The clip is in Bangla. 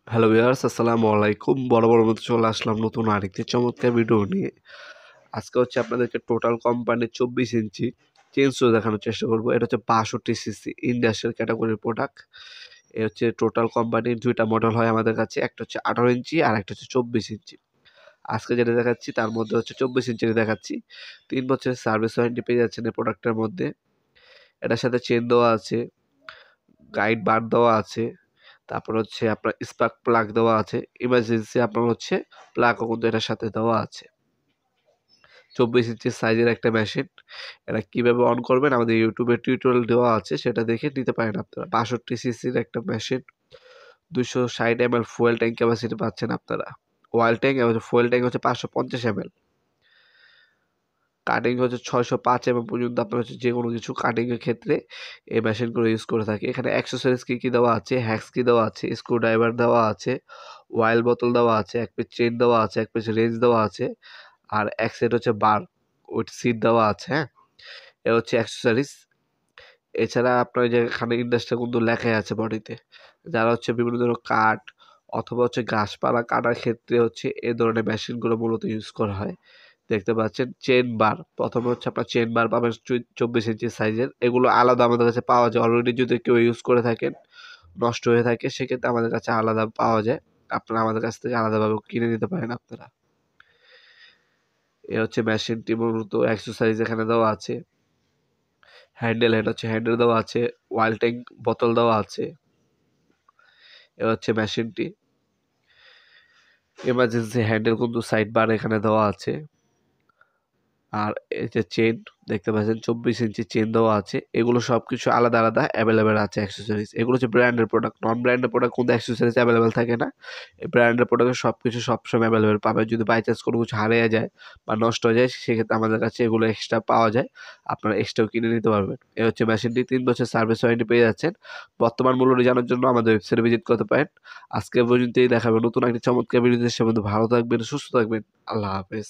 হ্যালো ভিউয়ার্স, আসসালামু আলাইকুম। বরাবরের মতো চলে আসলাম নতুন আরেকটি চমৎকার ভিডিও নিয়ে। আজকে হচ্ছে আপনাদেরকে টোটাল কোম্পানির 24 ইঞ্চি চেইনসো দেখানোর চেষ্টা করব। এটা হচ্ছে 62 সিসি ইন্ডাস্ট্রিয়াল ক্যাটাগরির প্রোডাক্ট। এ হচ্ছে টোটাল কোম্পানির 2টা মডেল হয় আমাদের কাছে। একটা হচ্ছে 18 ইঞ্চি আর একটা হচ্ছে 24 ইঞ্চি। আজকে যেটা দেখাচ্ছি তার মধ্যে হচ্ছে 24 ইঞ্চির দেখাচ্ছি। 3 বছরের সার্ভিস ওয়ারেন্টি পেয়ে যাচ্ছেন এই প্রোডাক্টের মধ্যে। এটার সাথে চেন দেওয়া আছে, গাইড বার দেওয়া আছে। তারপর হচ্ছে আপনার স্পার্ক প্লাগ দেওয়া আছে। ইমার্জেন্সি আপনার হচ্ছে প্লাগও কিন্তু এটার সাথে দেওয়া আছে। 24 ইঞ্চি সাইজের একটা মেশিন। এটা কিভাবে অন করবেন আমাদের ইউটিউবে টিউটোরিয়াল দেওয়া আছে, সেটা দেখে নিতে পারেন আপনারা। 62 সিসির একটা machine, 260 ml fuel tank capacity পাচ্ছেন আপনারা। অয়েল ট্যাঙ্ক এবং ফুয়েল ট্যাঙ্ক হচ্ছে 550 ml। কাটিং হচ্ছে 605 পর্যন্ত আপনার হচ্ছে যে কোনো কিছু কাটিংয়ের ক্ষেত্রে এই মেশিনগুলো ইউজ করে থাকে। এখানে অ্যাক্সেসরিজ কী দেওয়া আছে, হ্যাক্স কি দেওয়া আছে, স্ক্রু ড্রাইভার দেওয়া আছে, অয়েল বোতল দেওয়া আছে, এক পিস চেন দেওয়া আছে, এক পিস রেঞ্জ দেওয়া আছে, আর এক সেট হচ্ছে বার উইথ সিট দেওয়া আছে। হ্যাঁ, এ হচ্ছে অ্যাক্সেসরিজ। এছাড়া আপনার যে এখানে ইন্ডাস্ট্রি কিন্তু লেখাই আছে বডিতে। যারা হচ্ছে বিভিন্ন ধরনের কাঠ অথবা হচ্ছে গাছপালা কাটার ক্ষেত্রে হচ্ছে এ ধরনের মেশিনগুলো মূলত ইউজ করা হয়। দেখতে পাচ্ছেন চেন বার, প্রথমে হচ্ছে আপনার চেন বার পাবেন 24 ইঞ্চি সাইজের। এগুলো আলাদা আমাদের কাছে পাওয়া যায়। অলরেডি যদি কেউ ইউজ করে থাকেন, নষ্ট হয়ে থাকে, সেক্ষেত্রে আমাদের কাছে আলাদা পাওয়া যায়। আপনারা আমাদের কাছ থেকে আলাদাভাবে কিনে নিতে পারেন আপনারা। এ হচ্ছে মেশিনটি মূলত এক্সারসাইজ এখানে দেওয়া আছে। হ্যান্ডেল, এটা হচ্ছে হ্যান্ডেল দেওয়া আছে, ওয়াইল ট্যাঙ্ক বোতল দেওয়া আছে। এ হচ্ছে মেশিনটি। এমার্জেন্সি হ্যান্ডেল কিন্তু সাইড বার এখানে দেওয়া আছে। আর এই যে চেন দেখতে পাচ্ছেন 24 ইঞ্চি চেন দেওয়া আছে। এগুলো সবকিছু আলাদা আলাদা অ্যাভেলেবেল আছে অ্যাক্সেসরিজ। এগুলো হচ্ছে ব্র্যান্ডের প্রোডাক্ট। নন ব্র্যান্ডের প্রোডাক্ট কিন্তু অ্যাক্সেসরিজ অ্যাভেলেবেল থাকে না। এই ব্র্যান্ডের প্রোডাক্টের সবকিছু সবসময় অ্যাভেলেবেল পাবেন। যদি বাই চান্স কোনো কিছু হারিয়ে যায় বা নষ্ট হয়ে যায়, সেক্ষেত্রে আমাদের কাছে এগুলো এক্সট্রা পাওয়া যায়। আপনারা এক্সট্রাও কিনে নিতে পারবেন। এ হচ্ছে মেশিনটি। 3 বছর সার্ভিস ওয়ারেন্টি পেয়ে যাচ্ছেন। বর্তমান মূল্যটি জানার জন্য আমাদের ওয়েবসাইটে ভিজিট করতে পারেন। আজকে পর্যন্তই দেখাবেন নতুন একটি চমৎকার ভিডিওতে। সে পর্যন্ত ভালো থাকবেন, সুস্থ থাকবেন। আল্লাহ হাফেজ।